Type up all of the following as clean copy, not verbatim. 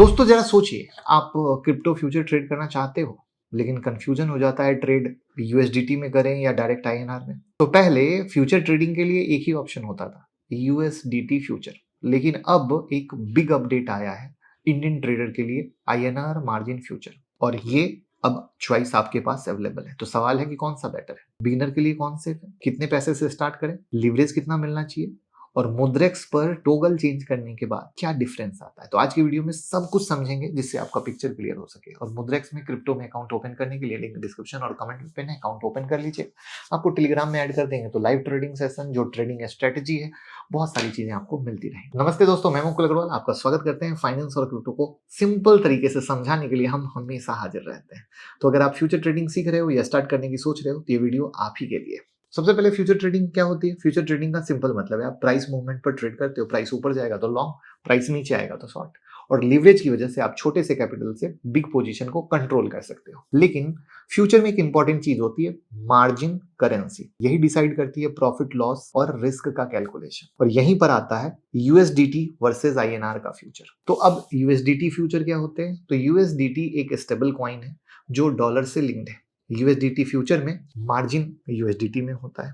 दोस्तों जरा सोचिए, आप क्रिप्टो फ्यूचर ट्रेड करना चाहते हो, लेकिन कंफ्यूजन हो जाता है ट्रेड यूएसडीटी में करें या डायरेक्ट आईएनआर में। तो पहले फ्यूचर ट्रेडिंग के लिए एक ही ऑप्शन होता था, यूएसडीटी फ्यूचर। लेकिन अब एक बिग अपडेट आया है इंडियन ट्रेडर के लिए, आईएनआर मार्जिन फ्यूचर। और ये अब चॉइस आपके पास अवेलेबल है। तो सवाल है कि कौन सा बेटर है, बिगिनर के लिए कौन से है, कितने पैसे से स्टार्ट करें, लिवरेज कितना मिलना चाहिए, और मुद्रेक्स पर टोगल चेंज करने के बाद क्या डिफरेंस आता है। तो आज की वीडियो में सब कुछ समझेंगे जिससे आपका पिक्चर क्लियर हो सके। और मुद्रेक्स में क्रिप्टो में अकाउंट ओपन करने के लिए लिंक डिस्क्रिप्शन और कमेंट में है, अकाउंट ओपन कर लीजिए। आपको टेलीग्राम में ऐड कर देंगे तो लाइव ट्रेडिंग सेशन, जो ट्रेडिंग स्ट्रेटेजी है, बहुत सारी चीजें आपको मिलती रहेंगी। नमस्ते दोस्तों, मैं मुकुल अग्रवाल आपका स्वागत करते हैं। फाइनेंस और क्रिप्टो को सिंपल तरीके से समझाने के लिए हम हमेशा हाजिर रहते हैं। तो अगर आप फ्यूचर ट्रेडिंग सीख रहे हो या स्टार्ट करने की सोच रहे हो तो ये वीडियो आप ही के लिए। सबसे पहले फ्यूचर ट्रेडिंग क्या होती है। फ्यूचर ट्रेडिंग का सिंपल मतलब है आप प्राइस मूवमेंट पर ट्रेड करते हो। प्राइस ऊपर जाएगा तो लॉन्ग, प्राइस नीचे आएगा तो शॉर्ट। और लीवरेज की वजह से आप छोटे से कैपिटल से बिग पोजीशन को कंट्रोल कर सकते हो। लेकिन फ्यूचर में एक इंपॉर्टेंट चीज होती है, मार्जिन करेंसी। यही डिसाइड करती है प्रॉफिट लॉस और रिस्क का कैलकुलेशन। और यहीं पर आता है यूएसडीटी वर्सेस आईएनआर का फ्यूचर। तो अब यूएसडीटी फ्यूचर क्या होते हैं। तो यूएसडीटी एक स्टेबल कॉइन है जो डॉलर से लिंक्ड है। यूएसडीटी फ्यूचर में मार्जिन यूएसडीटी में होता है,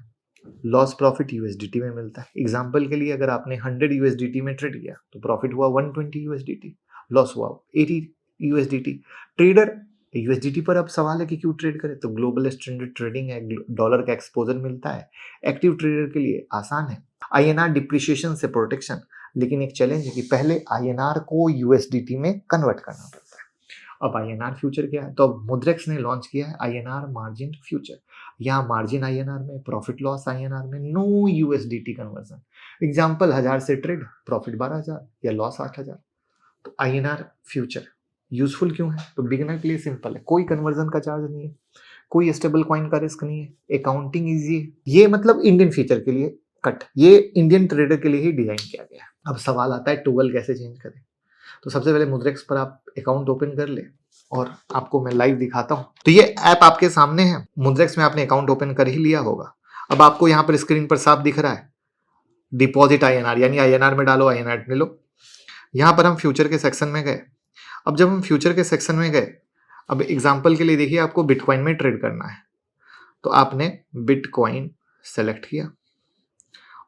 लॉस प्रॉफिट यूएसडीटी में मिलता है। एग्जांपल के लिए अगर आपने 100 यूएसडीटी में ट्रेड किया तो प्रॉफिट हुआ 120 यूएसडीटी, लॉस हुआ 80 यूएसडीटी। ट्रेडर यूएसडीटी पर अब सवाल है कि क्यों ट्रेड करें। तो ग्लोबल स्टैंडर्ड ट्रेडिंग है, डॉलर का एक्सपोजर मिलता है, एक्टिव ट्रेडर के लिए आसान है। आईएनआर डिप्रिशिएशन से प्रोटेक्शन। लेकिन एक चैलेंज है कि पहले आईएनआर को यूएसडीटी में कन्वर्ट करना पड़ता है। अब आईएनआर फ्यूचर क्या है। तो अब मुद्रेक्स ने लॉन्च किया है आईएनआर मार्जिन फ्यूचर। यहाँ मार्जिन आईएनआर में, प्रॉफिट लॉस आईएनआर में, नो यूएसडीटी कन्वर्जन। एग्जांपल 1000 से ट्रेड, प्रॉफिट 12000 या लॉस 8000। तो आईएनआर फ्यूचर यूजफुल क्यों है। तो बिगिनर के लिए सिंपल है, कोई कन्वर्जन का चार्ज नहीं है, कोई स्टेबल कॉइन का रिस्क नहीं है, अकाउंटिंग इजी है। ये मतलब इंडियन फीचर के लिए कट, ये इंडियन ट्रेडर के लिए ही डिजाइन किया गया है। अब सवाल आता है टोगल कैसे चेंज करें। तो सबसे पहले मुद्रेक्स पर आप अकाउंट ओपन कर ले और आपको मैं लाइव दिखाता हूं। तो ये ऐप आपके सामने है, मुद्रेक्स में आपने अकाउंट ओपन कर ही लिया होगा। अब आपको यहाँ पर स्क्रीन पर साफ दिख रहा है डिपॉजिट आईएनआर, यानी आईएनआर में डालो, आईएनआर में लो। यहाँ पर हम फ्यूचर के सेक्शन में गए। अब जब हम फ्यूचर के सेक्शन में गए, अब एग्जाम्पल के लिए देखिए आपको बिटकॉइन में ट्रेड करना है। तो आपने बिटकॉइन सेलेक्ट किया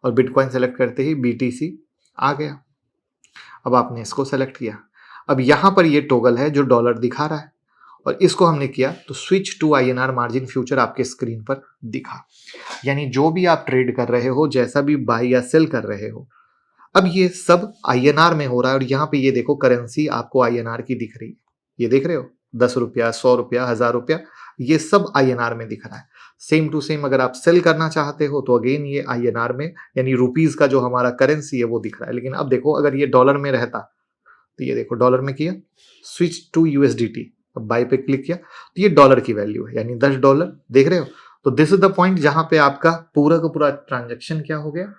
और बिटकॉइन सेलेक्ट करते ही बीटीसी आ गया। अब आपने इसको सेलेक्ट किया। अब यहां पर ये टोगल है जो डॉलर दिखा रहा है और इसको हमने किया तो switch to INR margin future आपके स्क्रीन पर दिखा। यानी जो भी आप ट्रेड कर रहे हो, जैसा भी बाय या सेल कर रहे हो, अब ये सब आईएनआर में हो रहा है। और यहाँ पे ये देखो करेंसी आपको आईएनआर की दिख रही है, ये देख रहे हो 10 रुपया, 100 रुपया, 1000 रुपया, ये सब आईएनआर में दिख रहा है। सेम टू सेम अगर आप सेल करना चाहते हो तो अगेन ये आईएनआर में, यानी रुपीज का जो हमारा करेंसी है वो दिख रहा है। लेकिन अब देखो अगर ये डॉलर में रहता तो ये देखो डॉलर में किया, स्विच टू यूएसडीटी, अब बाय पे क्लिक किया तो ये डॉलर की वैल्यू है, यानी $10 देख रहे हो। तो दिस इज द पॉइंट जहां पे आपका पूरा का पूरा ट्रांजेक्शन क्या हो गया।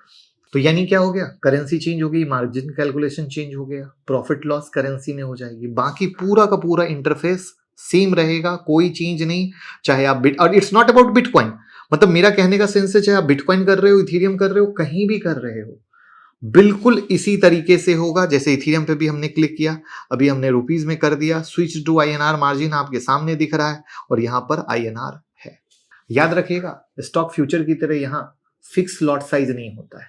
तो यानी क्या हो गया, करेंसी चेंज हो गई, मार्जिन कैलकुलेशन चेंज हो गया, प्रॉफिट लॉस करेंसी में हो जाएगी, बाकी पूरा का पूरा इंटरफेस सेम रहेगा, कोई चेंज नहीं। चाहे आप और इट्स नॉट अबाउट बिटकॉइन, मतलब मेरा कहने का सेंस है चाहे आप बिटकॉइन कर रहे हो, इथेरियम कर रहे हो, कहीं भी कर रहे हो, बिल्कुल इसी तरीके से होगा। जैसे इथेरियम पे भी हमने क्लिक किया, अभी हमने रुपीज में कर दिया, स्विच टू आईएनआर मार्जिन आपके सामने दिख रहा है और यहां पर आईएनआर है। याद रखिएगा स्टॉक फ्यूचर की तरह यहां फिक्स लॉट साइज नहीं होता है।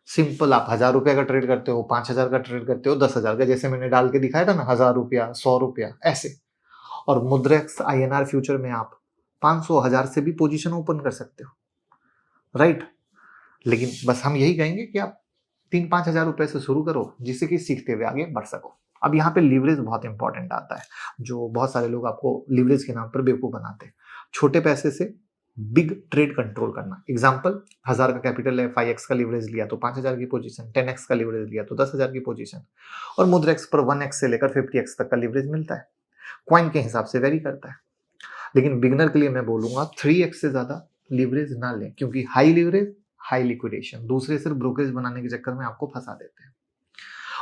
सिंपल आप 1000 रुपया का ट्रेड करते हो, 5000 का ट्रेड करते हो, 10,000 का, जैसे मैंने डाल के दिखाया था ना, 1000 रुपया, 100 रुपया, ऐसे। और मुद्रेक्स आईएनआर फ्यूचर में आप 500, 1000 से भी पोजीशन ओपन कर सकते हो, राइट। लेकिन बस हम यही कहेंगे कि आप 3-5 हजार रुपए से शुरू करो, जिससे कि सीखते हुए आगे बढ़ सको। अब यहाँ पे लीवरेज बहुत इंपॉर्टेंट आता है, जो बहुत सारे लोग आपको लीवरेज के नाम पर बेवकूफ बनाते हैं। छोटे पैसे से बिग ट्रेड कंट्रोल करना। एग्जांपल 1000 का कैपिटल है, 5x का लीवरेज लिया तो 5000 की पोजीशन, 10x का लीवरेज लिया तो 10,000 की पोजीशन। और मुद्रेक्स पर 1x से लेकर 50x तक का लीवरेज मिलता है, कॉइन के हिसाब से वेरी करता है। लेकिन बिगनर के लिए मैं बोलूंगा 3x से ज्यादा लीवरेज ना लें, क्योंकि हाई लीवरेज हाई लिक्विडेशन, दूसरे सिर्फ ब्रोकरेज बनाने के चक्कर में आपको फंसा देते हैं।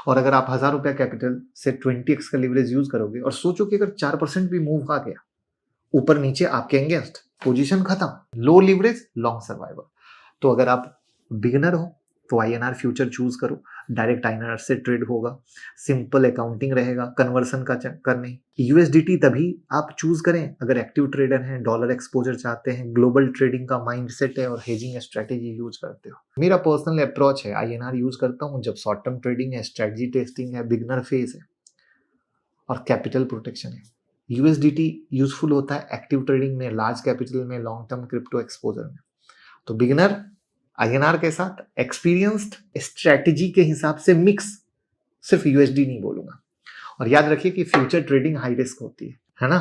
और अगर आप 1000 रुपया कैपिटल से 20x का लीवरेज यूज करोगे और सोचो कि अगर 4% भी मूव आ गया ऊपर नीचे आपके अगेंस्ट, पोजीशन खत्म। लो लीवरेज लॉन्ग सर्वाइवल। तो अगर आप बिगिनर हो तो INR फ्यूचर चूज करो, डायरेक्ट INR से ट्रेड होगा, सिंपल अकाउंटिंग रहेगा, कन्वर्सन का चक्कर नहीं। USDT तभी आप चूज करें अगर एक्टिव ट्रेडर हैं, डॉलर एक्सपोजर चाहते हैं, ग्लोबल ट्रेडिंग का माइंडसेट है और हेजिंग स्ट्रेटेजी यूज करते हो। मेरा पर्सनल अप्रोच है, INR यूज करता हूँ जब शॉर्ट टर्म ट्रेडिंग है, स्ट्रेटजी टेस्टिंग है, बिगनर फेज है और कैपिटल प्रोटेक्शन है। USDT यूजफुल होता है एक्टिव ट्रेडिंग में, लार्ज कैपिटल में, लॉन्ग टर्म क्रिप्टो एक्सपोजर में। तो बिगिनर INR के साथ, एक्सपीरियंस्ड स्ट्रेटेजी के हिसाब से मिक्स, सिर्फ USD नहीं बोलूंगा। और याद रखिए कि फ्यूचर ट्रेडिंग हाई रिस्क होती है ना।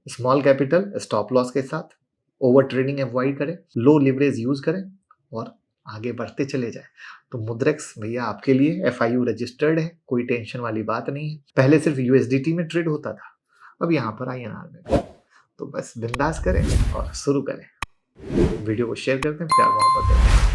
स्मॉल कैपिटल स्टॉप लॉस के साथ, ओवर ट्रेडिंग अवॉइड करें, लो लिवरेज यूज करें और आगे बढ़ते चले जाए। तो मुद्रेक्स भैया आपके लिए FIU रजिस्टर्ड है, कोई टेंशन वाली बात नहीं है। पहले सिर्फ USDT में ट्रेड होता था, अब यहाँ पर INR में। तो बस बिंदास करें और शुरू करें। वीडियो को शेयर करते हैं, प्यार मोहब्बत दें।